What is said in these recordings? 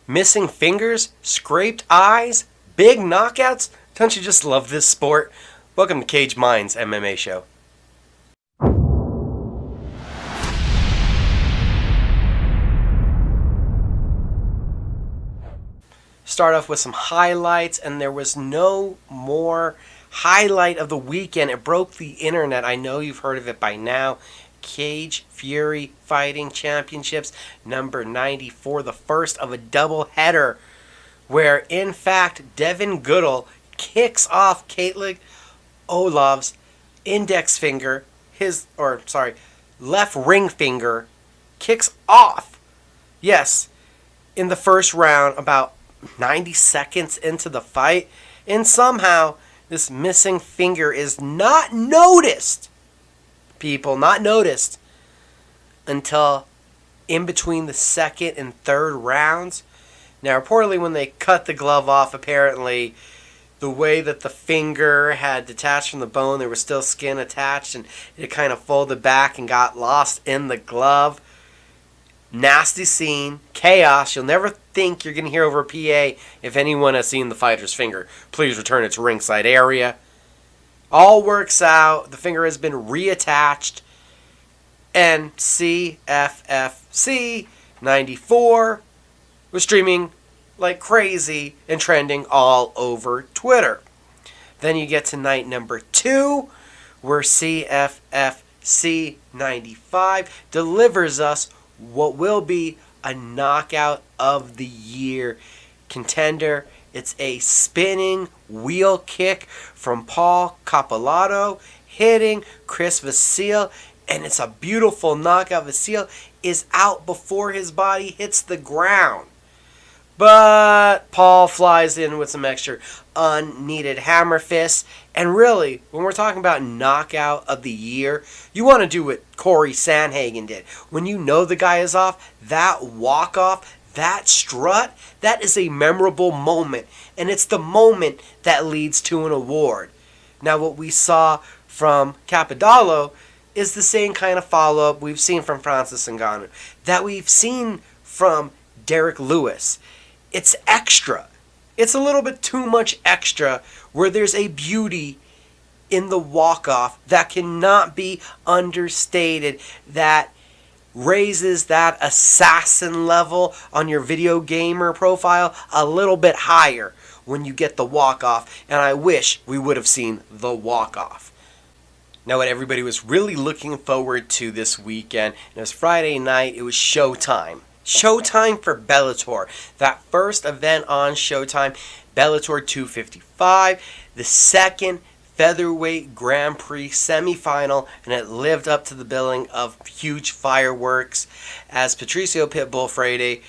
Missing fingers, scraped eyes, big knockouts. Don't you just love this sport? Welcome to Cage Minds MMA show. Start off with some highlights, and there was no more highlight of the weekend. It broke the internet. I know you've heard of it by now. Cage Fury Fighting Championships number 94, the first of a double header, where in fact Devin Goodall kicks off Caitlin Olov's index finger, left ring finger, kicks off. Yes, in the first round, about 90 seconds into the fight, and somehow this missing finger is not noticed. People, not noticed until in between the second and third rounds. Now, reportedly, when they cut the glove off, apparently the way that the finger had detached from the bone, there was still skin attached, and it kind of folded back and got lost in the glove. Nasty scene, chaos. You'll never think you're going to hear over a PA if anyone has seen the fighter's finger. Please return it to ringside area. All works out. The finger has been reattached. And CFFC 94 was streaming like crazy and trending all over Twitter. Then you get to night number 2, where CFFC 95 delivers us what will be a knockout of the year contender. It's a spinning wheel kick from Paul Capolato hitting Chris Vasile, and it's a beautiful knockout. Vasile is out before his body hits the ground. But Paul flies in with some extra unneeded hammer fists. And really, when we're talking about knockout of the year, you want to do what Corey Sandhagen did. When you know the guy is off, that walk-off, that strut, that is a memorable moment. And it's the moment that leads to an award. Now, what we saw from Capodalo is the same kind of follow-up we've seen from Francis Ngannou, that we've seen from Derek Lewis. It's extra. It's a little bit too much extra, where there's a beauty in the walk-off that cannot be understated, that raises that assassin level on your video gamer profile a little bit higher when you get the walk-off, and I wish we would have seen the walk-off. Now, what everybody was really looking forward to this weekend, and it was Friday night, it was Showtime. Showtime for Bellator. That first event on Showtime, Bellator 255, the second featherweight Grand Prix semifinal, and it lived up to the billing of huge fireworks as Patricio Pitbull Freire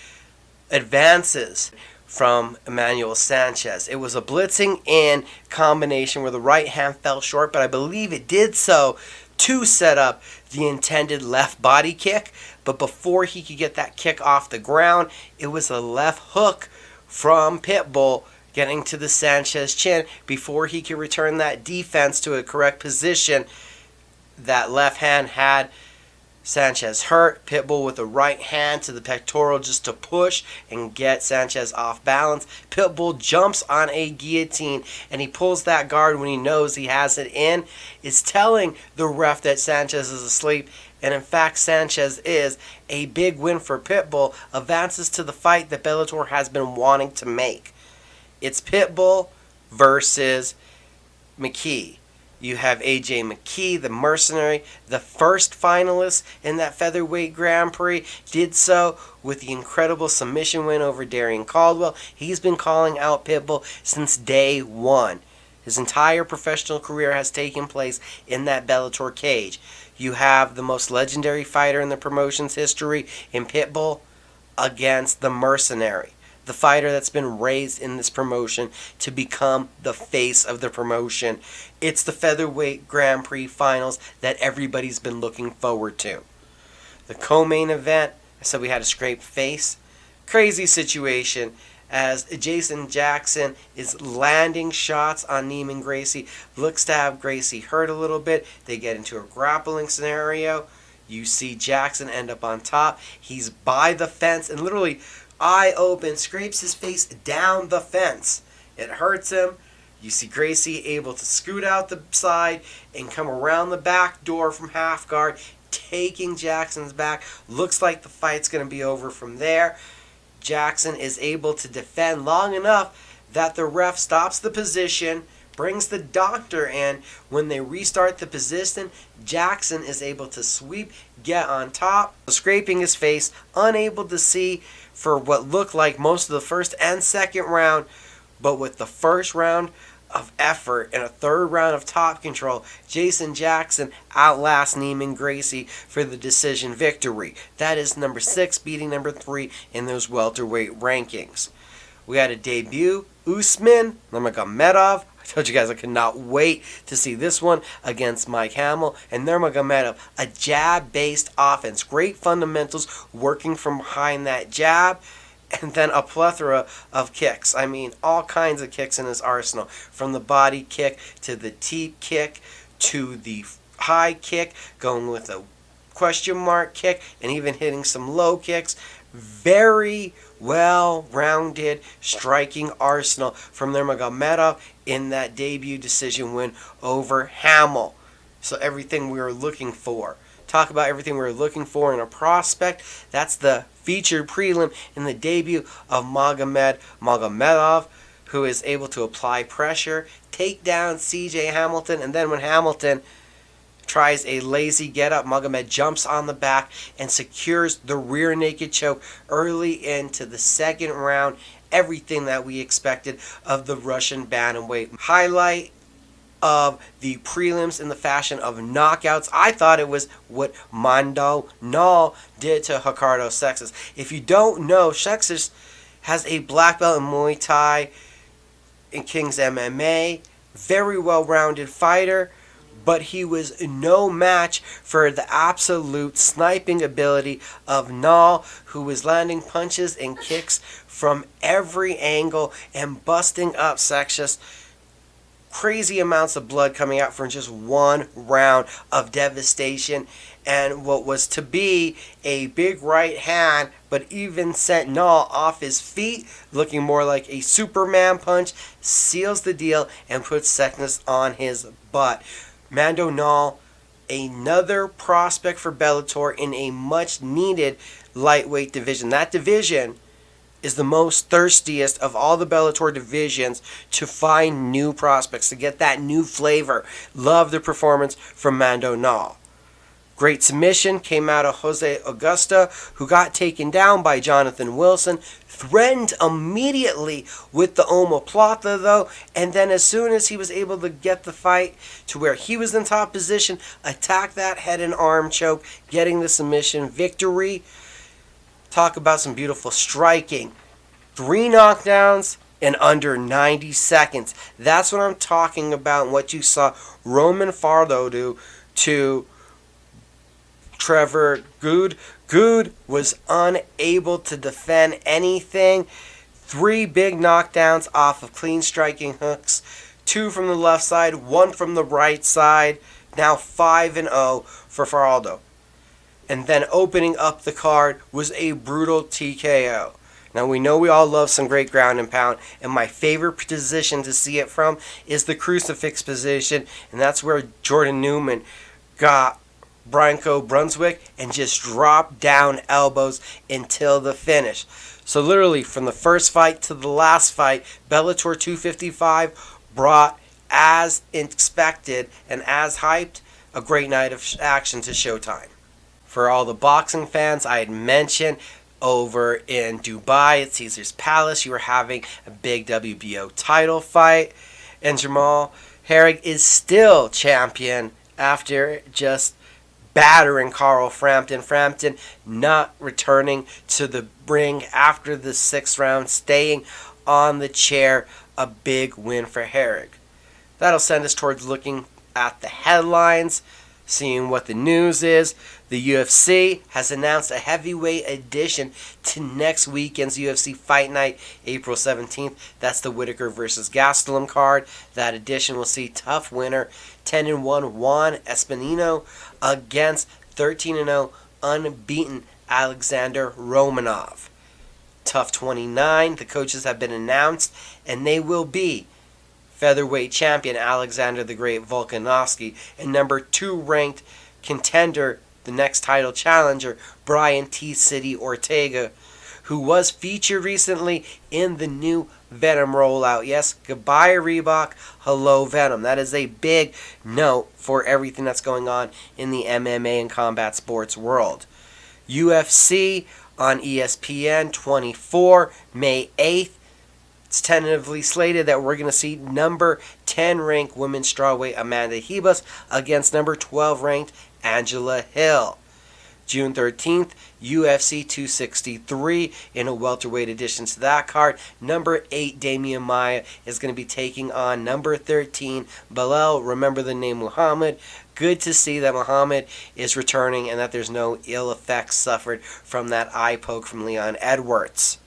advances from Emmanuel Sanchez. It was a blitzing in combination where the right hand fell short, but I believe it did so to set up the intended left body kick. But before he could get that kick off the ground, it was a left hook from Pitbull getting to the Sanchez chin before he could return that defense to a correct position. That left hand had Sanchez hurt. Pitbull with the right hand to the pectoral just to push and get Sanchez off balance. Pitbull jumps on a guillotine and he pulls that guard when he knows he has it in. Is telling the ref that Sanchez is asleep. And in fact, Sanchez is. A big win for Pitbull. Advances to the fight that Bellator has been wanting to make. It's Pitbull versus McKee. You have AJ McKee, the mercenary, the first finalist in that featherweight Grand Prix, did so with the incredible submission win over Darian Caldwell. He's been calling out Pitbull since day one. His entire professional career has taken place in that Bellator cage. You have the most legendary fighter in the promotion's history in Pitbull against the mercenary. The fighter that's been raised in this promotion to become the face of the promotion. It's the featherweight Grand Prix finals that everybody's been looking forward to. The co-main event, I said we had a scraped face. Crazy situation as Jason Jackson is landing shots on Neiman Gracie. Looks to have Gracie hurt a little bit. They get into a grappling scenario. You see Jackson end up on top. He's by the fence and literally eye open, scrapes his face down the fence. It hurts him. You see Gracie able to scoot out the side and come around the back door from half guard, taking Jackson's back. Looks like the fight's going to be over from there. Jackson is able to defend long enough that the ref stops the position, brings the doctor in. When they restart the position, Jackson is able to sweep, get on top, scraping his face, unable to see for what looked like most of the first and second round. But with the first round of effort and a third round of top control, Jason Jackson outlasts Neiman Gracie for the decision victory. That is number 6 beating number 3 in those welterweight rankings. We had a debut, Usman Nurmagomedov. I told you guys I could not wait to see this one against Mike Hamill. And Nurmagomedov, a jab-based offense. Great fundamentals working from behind that jab. And then a plethora of kicks. I mean, all kinds of kicks in his arsenal. From the body kick to the teep kick to the high kick, going with a question mark kick, and even hitting some low kicks. Very well-rounded striking arsenal from Nurmagomedov in that debut decision win over Hamill. So everything we were looking for. Talk about everything we were looking for in a prospect. That's the featured prelim in the debut of Magomedov, who is able to apply pressure, take down CJ Hamilton, and then when Hamilton tries a lazy get-up, Magomed jumps on the back and secures the rear naked choke early into the second round. Everything that we expected of the Russian bantamweight. Highlight of the prelims in the fashion of knockouts. I thought it was what Mando Nall did to Ricardo Sexas. If you don't know, Sexas has a black belt in Muay Thai in King's MMA. Very well-rounded fighter, but he was no match for the absolute sniping ability of Nall, who was landing punches and kicks from every angle and busting up Sexas. Crazy amounts of blood coming out from just one round of devastation, and what was to be a big right hand but even sent Nall off his feet, looking more like a Superman punch, seals the deal and puts Sexas on his butt. Mando Nall, another prospect for Bellator in a much needed lightweight division. That division is the most thirstiest of all the Bellator divisions to find new prospects, to get that new flavor. Love the performance from Mando Nall. Great submission came out of Jose Augusta, who got taken down by Jonathan Wilson. Threatened immediately with the omoplata, though, and then as soon as he was able to get the fight to where he was in top position, attack that head and arm choke, getting the submission victory. Talk about some beautiful striking. 3 knockdowns in under 90 seconds. That's what I'm talking about, and what you saw Roman Fardo do to Trevor Good. Good was unable to defend anything. 3 big knockdowns off of clean striking hooks. 2 from the left side, 1 from the right side. Now 5-0 for Faraldo. And then opening up the card was a brutal TKO. Now we know we all love some great ground and pound, and my favorite position to see it from is the crucifix position, and that's where Jordan Newman got Branko Brunswick and just dropped down elbows until the finish. So literally from the first fight to the last fight, Bellator 255 brought, as expected and as hyped, a great night of action to Showtime. For all the boxing fans, I had mentioned over in Dubai at Caesar's Palace, you were having a big WBO title fight, and Jamal Herrig is still champion after just battering Carl Frampton. Frampton not returning to the ring after the 6th round, staying on the chair. A big win for Herrig. That'll send us towards looking at the headlines, seeing what the news is. The UFC has announced a heavyweight addition to next weekend's UFC Fight Night, April 17th. That's the Whitaker versus Gastelum card. That addition will see tough winner 10-1 Juan Espinino against 13-0 unbeaten Alexander Romanov. Tough 29, the coaches have been announced, and they will be featherweight champion Alexander the Great Volkanovski and number 2 ranked contender, the next title challenger, Brian T. City Ortega, who was featured recently in the new Venom rollout. Yes, goodbye Reebok, hello Venom. That is a big note for everything that's going on in the MMA and combat sports world. UFC on ESPN 24, May 8th. It's tentatively slated that we're going to see number 10 ranked women's strawweight Amanda Ribas against number 12 ranked Angela Hill. June 13th, UFC 263 in a welterweight addition to that card. Number 8, Damian Maia is going to be taking on number 13, Belal. Remember the name Muhammad. Good to see that Muhammad is returning and that there's no ill effects suffered from that eye poke from Leon Edwards.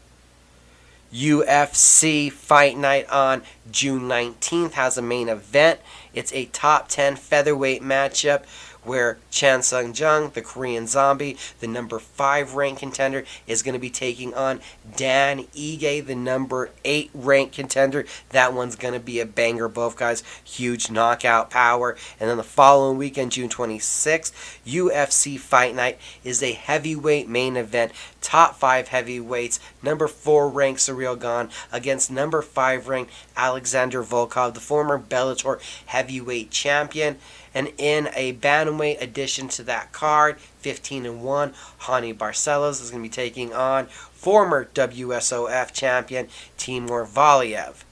UFC Fight Night on June 19th has a main event. It's a top 10 featherweight matchup where Chan Sung Jung, the Korean Zombie, the number 5 ranked contender, is going to be taking on Dan Ige, the number 8 ranked contender. That one's going to be a banger. Both guys, huge knockout power. And then the following weekend, June 26th, UFC Fight Night is a heavyweight main event. Top 5 heavyweights, number 4 ranked Cyril Gane against number 5 ranked Alexander Volkov, the former Bellator heavyweight champion. And in a bantamweight addition to that card, 15-1, Hani Barcelos is going to be taking on former WSOF champion Timur Valiev.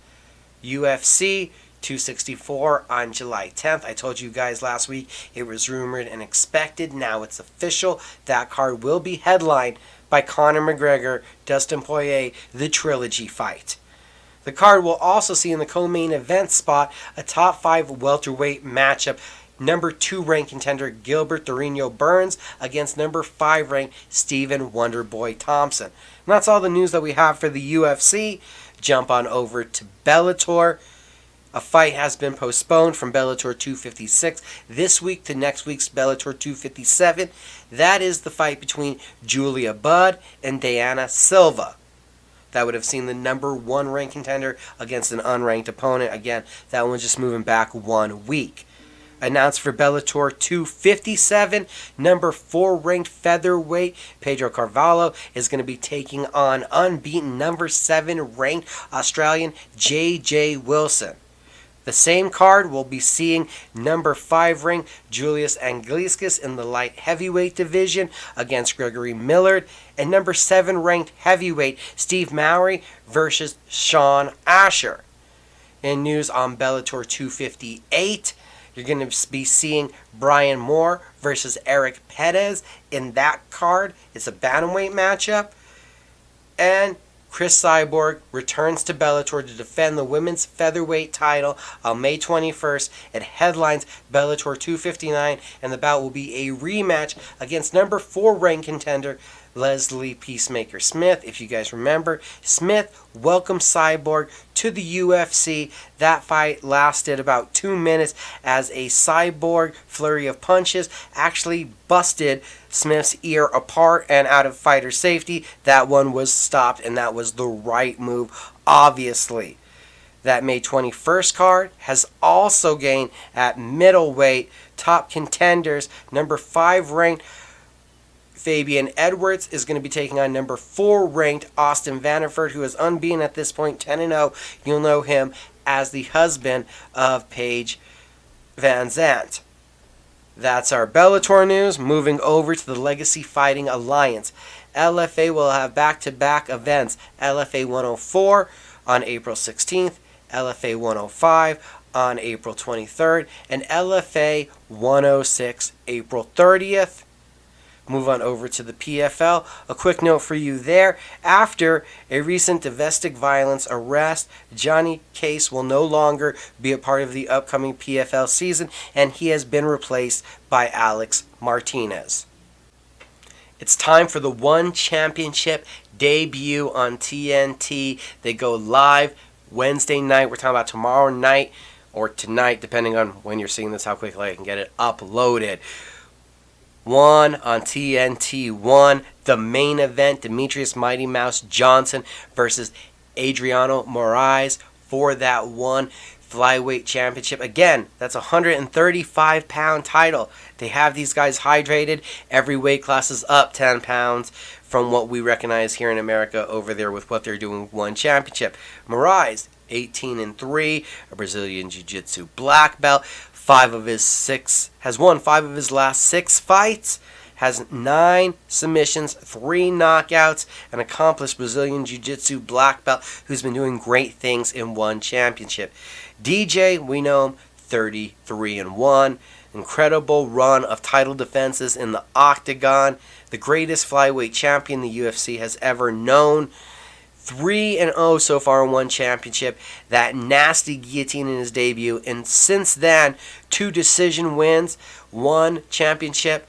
UFC 264 on July 10th. I told you guys last week it was rumored and expected. Now it's official. That card will be headlined by Conor McGregor, Dustin Poirier, the trilogy fight. The card will also see in the co-main event spot a top 5 welterweight matchup. Number 2 ranked contender Gilbert Durinho Burns against number 5 ranked Stephen Wonderboy Thompson. And that's all the news that we have for the UFC. Jump on over to Bellator. A fight has been postponed from Bellator 256 this week to next week's Bellator 257. That is the fight between Julia Budd and Diana Silva. That would have seen the number 1 ranked contender against an unranked opponent. Again, that one's just moving back 1 week. Announced for Bellator 257, number 4 ranked featherweight Pedro Carvalho is going to be taking on unbeaten number 7 ranked Australian J.J. Wilson. The same card will be seeing number 5 ranked Julius Anglickas in the light heavyweight division against Gregory Millard, and number 7 ranked heavyweight Steve Mowry versus Sean Asher. In news on Bellator 258, you're going to be seeing Brian Moore versus Eric Perez in that card. It's a bantamweight matchup. And Chris Cyborg returns to Bellator to defend the women's featherweight title on May 21st. It headlines Bellator 259, and the bout will be a rematch against number 4 ranked contender Leslie Peacemaker Smith. If you guys remember, Smith welcomed Cyborg to the UFC. That fight lasted about 2 minutes as a Cyborg flurry of punches actually busted Smith's ear apart and out of fighter safety. That one was stopped, and that was the right move, obviously. That May 21st card has also gained at middleweight top contenders. Number 5 ranked Fabian Edwards is going to be taking on number 4 ranked Austin Vanderford, who is unbeaten at this point, 10-0. You'll know him as the husband of Paige Van Zandt. That's our Bellator news. Moving over to the Legacy Fighting Alliance. LFA will have back-to-back events. LFA 104 on April 16th, LFA 105 on April 23rd, and LFA 106 April 30th. Move on over to the PFL. A quick note for you there. After a recent domestic violence arrest, Johnny Case will no longer be a part of the upcoming PFL season, and he has been replaced by Alex Martinez. It's time for the One Championship debut on TNT. They go live Wednesday night. We're talking about tomorrow night or tonight, depending on when you're seeing this, how quickly I can get it uploaded. 1 on TNT 1. The main event, Demetrius Mighty Mouse Johnson versus Adriano Moraes for that one Flyweight Championship. Again, that's a 135-pound title. They have these guys hydrated. Every weight class is up 10 pounds from what we recognize here in America over there with what they're doing with one championship. Moraes, 18-3, a Brazilian Jiu-Jitsu black belt. Has won 5 of his last 6 fights. Has 9 submissions, 3 knockouts, an accomplished Brazilian Jiu-Jitsu black belt who's been doing great things in one championship. DJ, we know him, 33-1. Incredible run of title defenses in the octagon. The greatest flyweight champion the UFC has ever known. 3-0 so far in one championship. That nasty guillotine in his debut. And since then, 2 decision wins, 1 championship.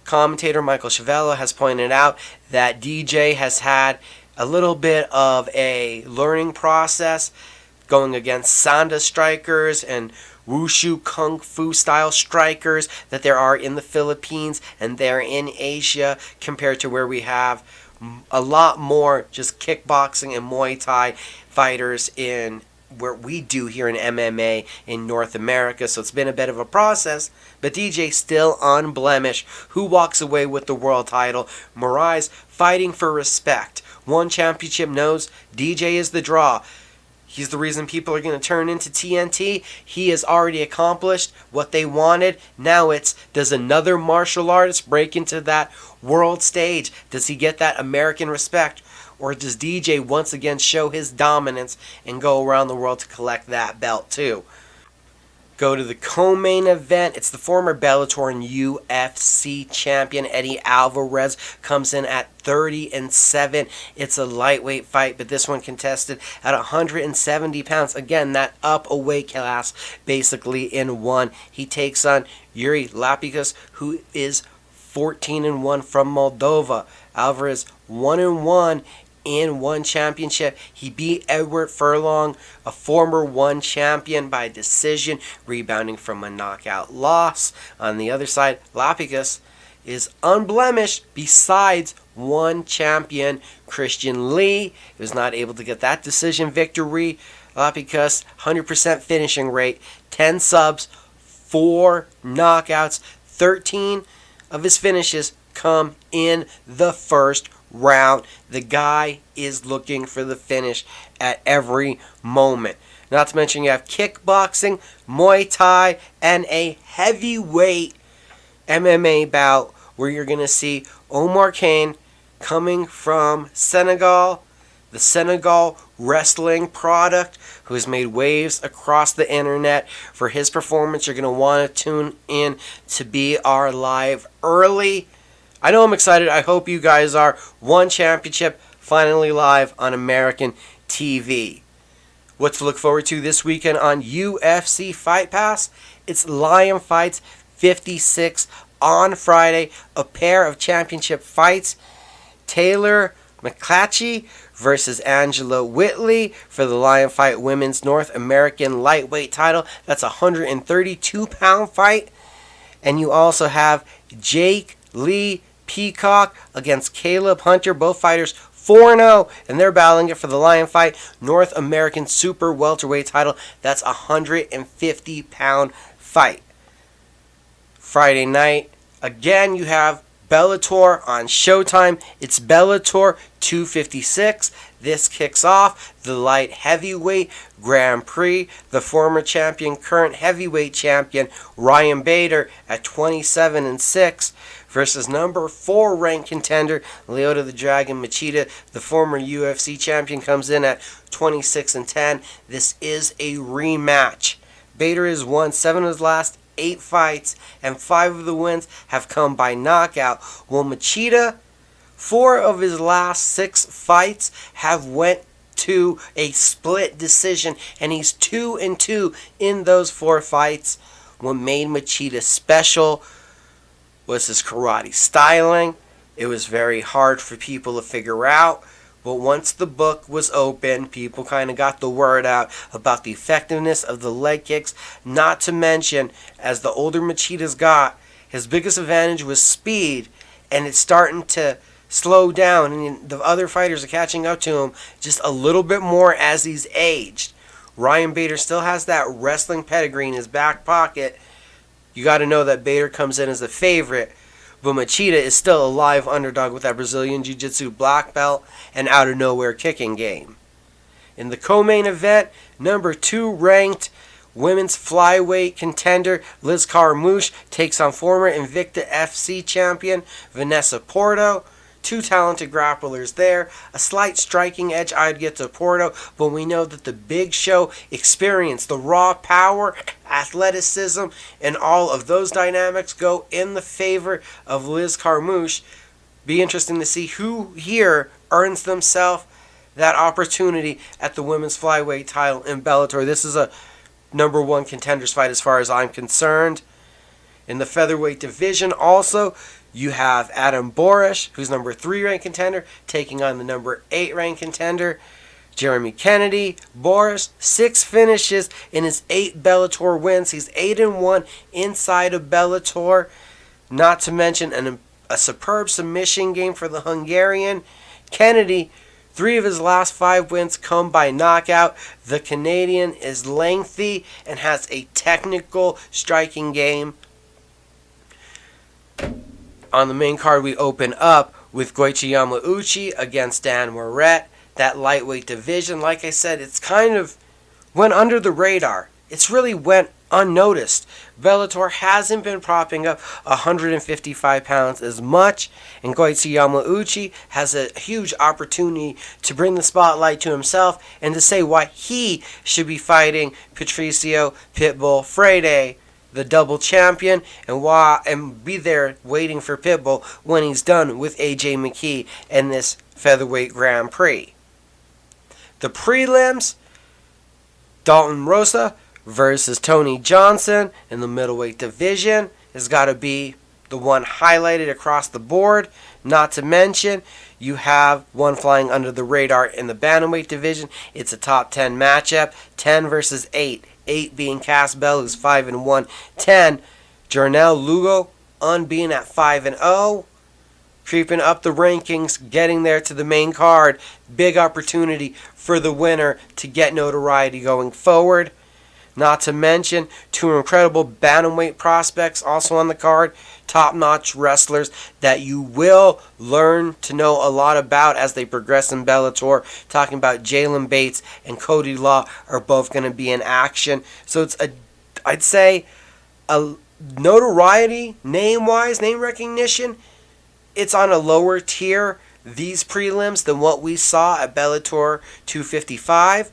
Commentator Michael Chiavello has pointed out that DJ has had a little bit of a learning process going against Sanda strikers and Wushu Kung Fu style strikers that there are in the Philippines and there in Asia, compared to where we have a lot more just kickboxing and Muay Thai fighters in where we do here in MMA in North America. So it's been a bit of a process, but DJ still unblemished. Who walks away with the world title? Moraes fighting for respect. One championship knows DJ is the draw. He's the reason people are going to turn into TNT. He has already accomplished what they wanted. Now it's, does another martial artist break into that world stage? Does he get that American respect? Or does DJ once again show his dominance and go around the world to collect that belt too? Go to the co-main event. It's the former Bellator and UFC champion Eddie Alvarez comes in at 30-7. It's a lightweight fight, but this one contested at 170 pounds. Again, that up a weight class basically in one. He takes on Yuri Lapicus, who is 14-1 from Moldova. Alvarez 1-1 in one championship. He beat Edward Furlong, a former one champion, by decision, rebounding from a knockout loss. On the other side, Lapicus is unblemished besides one champion, Christian Lee. He was not able to get that decision victory. Lapicus, 100% finishing rate, 10 subs, 4 knockouts, 13 of his finishes come in the first round. The guy is looking for the finish at every moment. Not to mention you have kickboxing, Muay Thai, and a heavyweight MMA bout where you're going to see Omar Kane coming from Senegal, the Senegal wrestling product, who has made waves across the internet for his performance. You're going to want to tune in to be our live early. I know I'm excited. I hope you guys are. One championship finally live on American TV. What to look forward to this weekend on UFC Fight Pass? It's Lion Fights 56 on Friday. A pair of championship fights. Taylor McClatchy versus Angela Whitley for the Lion Fight Women's North American Lightweight title. That's a 132-pound fight. And you also have Jake Lee Peacock against Caleb Hunter. Both fighters 4-0, and they're battling it for the Lion Fight North American Super Welterweight title. That's a 150-pound fight. Friday night, again, you have Bellator on Showtime. It's Bellator 256. This kicks off the light heavyweight Grand Prix. The former champion, current heavyweight champion Ryan Bader at 27-6 versus number 4 ranked contender Lyoto the Dragon Machida. The former UFC champion comes in at 26-10. This is a rematch. Bader has won 7 of his last 8 fights, and 5 of the wins have come by knockout. While Machida, 4 of his last 6 fights have went to a split decision, and he's 2-2 in those 4 fights. What made Machida special was his karate styling. It was very hard for people to figure out. But once the book was open, people kind of got the word out about the effectiveness of the leg kicks. Not to mention, as the older Machida's got, His biggest advantage was speed, and it's starting to slow down, and the other fighters are catching up to him just a little bit more as he's aged. Ryan Bader still has that wrestling pedigree in his back pocket. You got to know that Bader comes in as a favorite, but Machida is still a live underdog with that Brazilian Jiu-Jitsu black belt and out-of-nowhere kicking game. In the co-main event, number 2 ranked women's flyweight contender Liz Carmouche takes on former Invicta FC champion Vanessa Porto. 2 talented grapplers there. A slight striking edge I'd get to Porto, but we know that the big show experience, the raw power, athleticism, and all of those dynamics go in the favor of Liz Carmouche. Be interesting to see who here earns themselves that opportunity at the women's flyweight title in Bellator. This is a number 1 contenders fight as far as I'm concerned. In the featherweight division also, you have Adam Borish, who's number 3 ranked contender, taking on the number 8 ranked contender, Jeremy Kennedy. Borish, 6 finishes in his 8 Bellator wins. He's 8-1 inside of Bellator. Not to mention a superb submission game for the Hungarian. Kennedy, 3 of his last 5 wins come by knockout. The Canadian is lengthy and has a technical striking game. On the main card, we open up with Goichi Yamauchi against Dan Moret. That lightweight division, like I said, it's kind of went under the radar. It's really went unnoticed. Bellator hasn't been propping up 155 pounds as much, and Goichi Yamauchi has a huge opportunity to bring the spotlight to himself and to say why he should be fighting Patricio Pitbull Freire, the double champion, and be there waiting for Pitbull when he's done with AJ McKee in this featherweight Grand Prix. The prelims, Dalton Rosa versus Tony Johnson in the middleweight division has got to be the one highlighted across the board. Not to mention, you have one flying under the radar in the bantamweight division. It's a top 10 matchup, 10 versus 8. 8 being Cass Bell, who's 5-1. 10, Jarnell Lugo, unbeaten at 5-0. Creeping up the rankings, getting there to the main card. Big opportunity for the winner to get notoriety going forward. Not to mention, 2 incredible bantamweight prospects also on the card. Top-notch wrestlers that you will learn to know a lot about as they progress in Bellator. Talking about Jalen Bates and Cody Law are both going to be in action. So it's I'd say a notoriety, name-wise, name recognition, it's on a lower tier, these prelims, than what we saw at Bellator 255.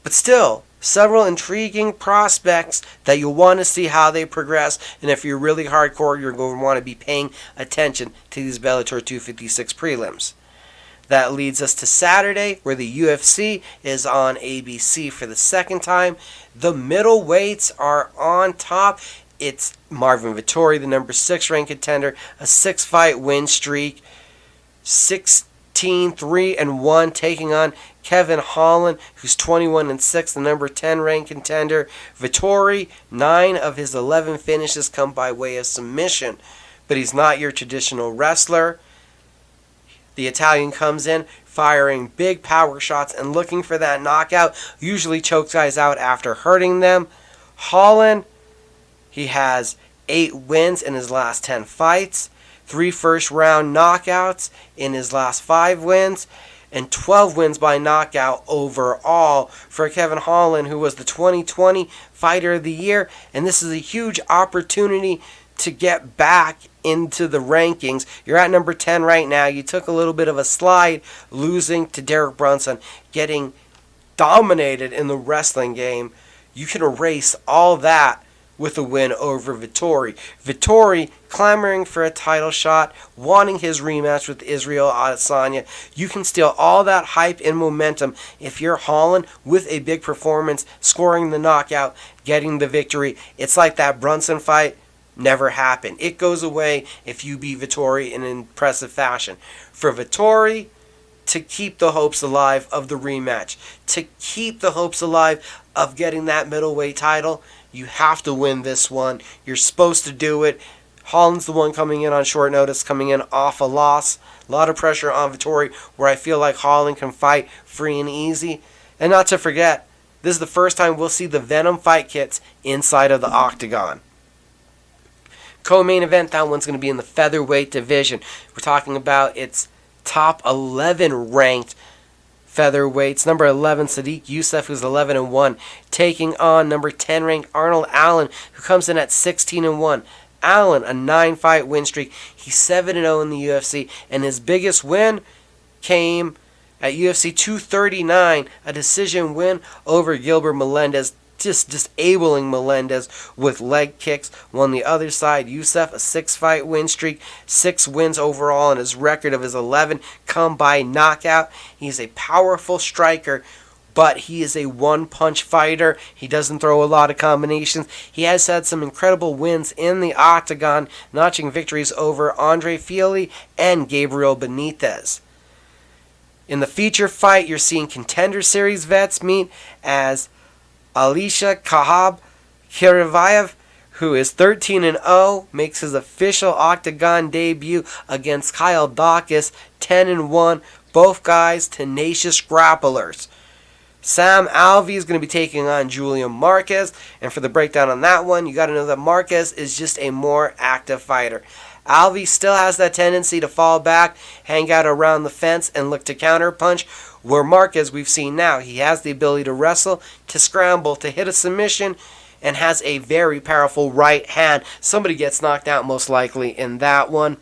But still, several intriguing prospects that you'll want to see how they progress, and if you're really hardcore, you're going to want to be paying attention to these Bellator 256 prelims. That leads us to Saturday, where the UFC is on ABC for the second time. The middleweights are on top. It's Marvin Vittori, the number 6 ranked contender, a 6-fight win streak, 16-3-1, taking on Kevin Holland, who's 21-6, the number 10 ranked contender. Vittori, 9 of his 11 finishes come by way of submission, but he's not your traditional wrestler. The Italian comes in firing big power shots and looking for that knockout, usually chokes guys out after hurting them. Holland, he has 8 wins in his last 10 fights, 3 first-round knockouts in his last 5 wins, and 12 wins by knockout overall for Kevin Holland, who was the 2020 Fighter of the Year. And this is a huge opportunity to get back into the rankings. You're at number 10 right now. You took a little bit of a slide, losing to Derek Brunson, getting dominated in the wrestling game. You can erase all that with a win over Vittori. Vittori clamoring for a title shot, wanting his rematch with Israel Adesanya. You can steal all that hype and momentum if you're Holland with a big performance, scoring the knockout, getting the victory. It's like that Brunson fight never happened. It goes away if you beat Vittori in an impressive fashion. For Vittori to keep the hopes alive of the rematch, to keep the hopes alive of getting that middleweight title, you have to win this one. You're supposed to do it. Holland's the one coming in on short notice, coming in off a loss. A lot of pressure on Vittori, where I feel like Holland can fight free and easy. And not to forget, this is the first time we'll see the Venom fight kits inside of the octagon. Co-main event, that one's going to be in the featherweight division. We're talking about its top 11 ranked featherweights. Number 11, Sadiq Youssef, who's 11-1, taking on number 10 ranked Arnold Allen, who comes in at 16-1. Allen, a 9-fight win streak. He's 7-0 in the UFC, and his biggest win came at UFC 239, a decision win over Gilbert Melendez, just disabling Melendez with leg kicks. On the other side, Youssef, a 6-fight win streak, 6 wins overall, and his record of his 11 come by knockout. He's a powerful striker, but he is a one-punch fighter. He doesn't throw a lot of combinations. He has had some incredible wins in the octagon, notching victories over Andre Fili and Gabriel Benitez. In the feature fight, you're seeing Contender Series vets meet as Alisha Kahab Kirivayev, who is 13-0, makes his official octagon debut against Kyle Dawkins, 10-1. Both guys tenacious grapplers. Sam Alvey is going to be taking on Julian Marquez, and for the breakdown on that one, you got to know that Marquez is just a more active fighter. Alvey still has that tendency to fall back, hang out around the fence, and look to counterpunch, where Marquez, we've seen now, he has the ability to wrestle, to scramble, to hit a submission, and has a very powerful right hand. Somebody gets knocked out most likely in that one.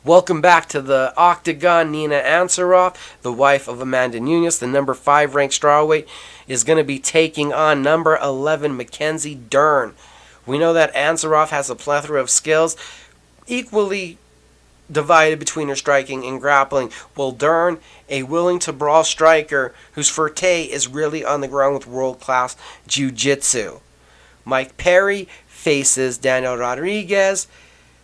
Welcome back to the octagon. Nina Ansaroff, the wife of Amanda Nunes, the number 5 ranked strawweight, is going to be taking on number 11 Mackenzie Dern. We know that Ansaroff has a plethora of skills, equally divided between her striking and grappling. Well, Dern, a willing-to-brawl striker whose forte is really on the ground with world-class jiu-jitsu. Mike Perry faces Daniel Rodriguez,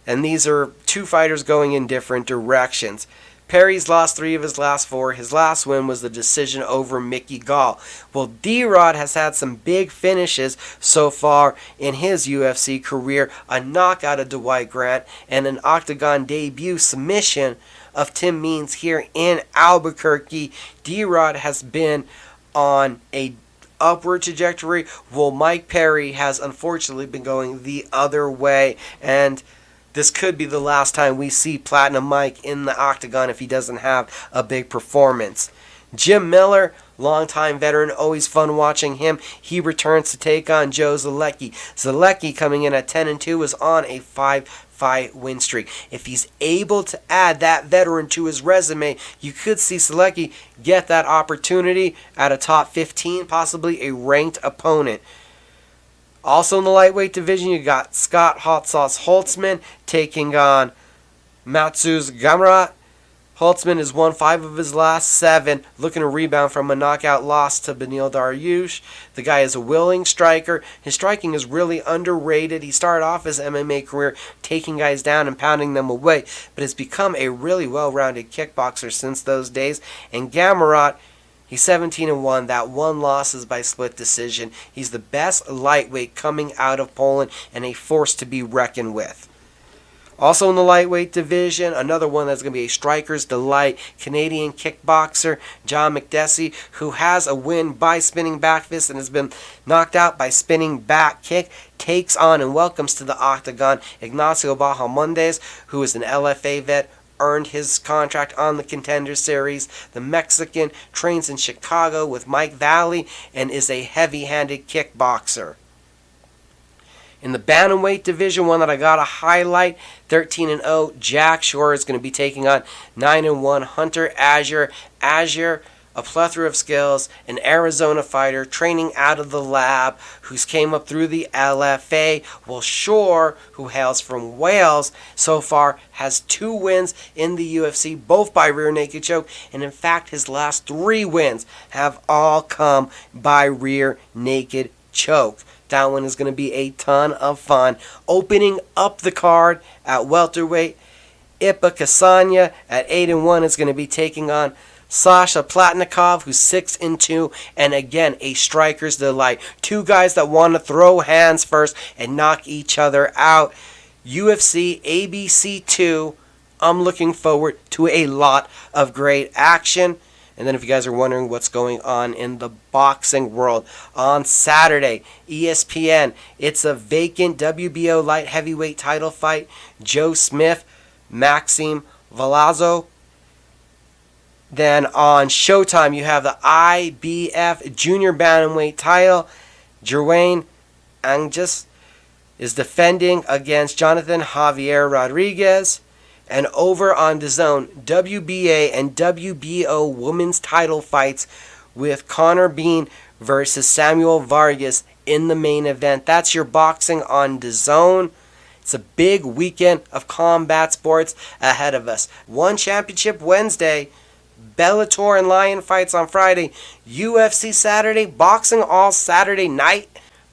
and these are two fighters going in different directions. Perry's lost 3 of his last 4. His last win was the decision over Mickey Gall. Well, D-Rod has had some big finishes so far in his UFC career. A knockout of Dwight Grant and an octagon debut submission of Tim Means here in Albuquerque. D-Rod has been on a upward trajectory, while Mike Perry has unfortunately been going the other way, and this could be the last time we see Platinum Mike in the octagon if he doesn't have a big performance. Jim Miller, longtime veteran, always fun watching him. He returns to take on Joe Zielecki. Zielecki, coming in at 10-2, is on a 5-fight win streak. If he's able to add that veteran to his resume, you could see Zielecki get that opportunity at a top 15, possibly a ranked opponent. Also in the lightweight division, you got Scott Hot Sauce Holtzman taking on Matsuz Gamrat. Holtzman has won 5 of his last 7, looking to rebound from a knockout loss to Beneil Dariush. The guy is a willing striker. His striking is really underrated. He started off his MMA career taking guys down and pounding them away, but has become a really well-rounded kickboxer since those days. And Gamrat, he's 17-1. That one loss is by split decision. He's the best lightweight coming out of Poland and a force to be reckoned with. Also in the lightweight division, another one that's going to be a striker's delight, Canadian kickboxer John McDessie, who has a win by spinning back fist and has been knocked out by spinning back kick, takes on and welcomes to the octagon Ignacio Bahamondes, who is an LFA vet, earned his contract on the Contender Series. The Mexican trains in Chicago with Mike Valley and is a heavy-handed kickboxer. In the bantamweight division, one that I got to highlight, 13-0, Jack Shore is going to be taking on 9-1 Hunter Azure. Azure, a plethora of skills, an Arizona fighter training out of the lab, who's came up through the LFA. Well, Shore, who hails from Wales, so far has 2 wins in the UFC, both by rear naked choke, and in fact his last 3 wins have all come by rear naked choke. That one is going to be a ton of fun. Opening up the card at welterweight, Ipa Kasanya at 8-1 is going to be taking on Sasha Platnikov, who's 6-2, and again, a striker's delight. 2 guys that want to throw hands first and knock each other out. UFC ABC 2. I'm looking forward to a lot of great action. And then if you guys are wondering what's going on in the boxing world, on Saturday, ESPN, it's a vacant WBO light heavyweight title fight. Joe Smith, Maxime Valazzo. Then on Showtime, you have the IBF Junior Bantamweight title. Jerwayne Angus is defending against Jonathan Javier Rodriguez. And over on DAZN, WBA and WBO women's title fights with Connor Bean versus Samuel Vargas in the main event. That's your boxing on DAZN. It's a big weekend of combat sports ahead of us. One championship Wednesday, Bellator and Lion fights on Friday, UFC Saturday, boxing all Saturday night.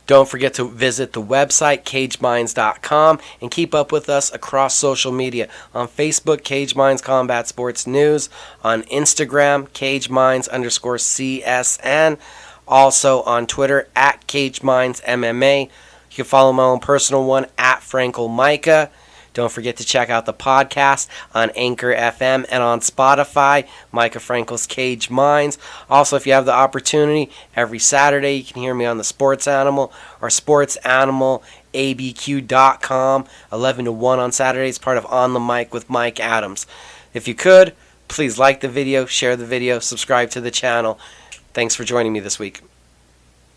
Don't forget to visit the website, cageminds.com, and keep up with us across social media. On Facebook, Cage Minds Combat Sports News. On Instagram, CageMinds_CSN. Also on Twitter, at CageMindsMMA. You can follow my own personal one, at FrankelMicah. Don't forget to check out the podcast on Anchor FM and on Spotify, Micah Frankel's Cage Minds. Also, if you have the opportunity, every Saturday you can hear me on the Sports Animal or SportsAnimalABQ.com, 11 to 1 on Saturdays, part of On the Mic with Mike Adams. If you could, please like the video, share the video, subscribe to the channel. Thanks for joining me this week.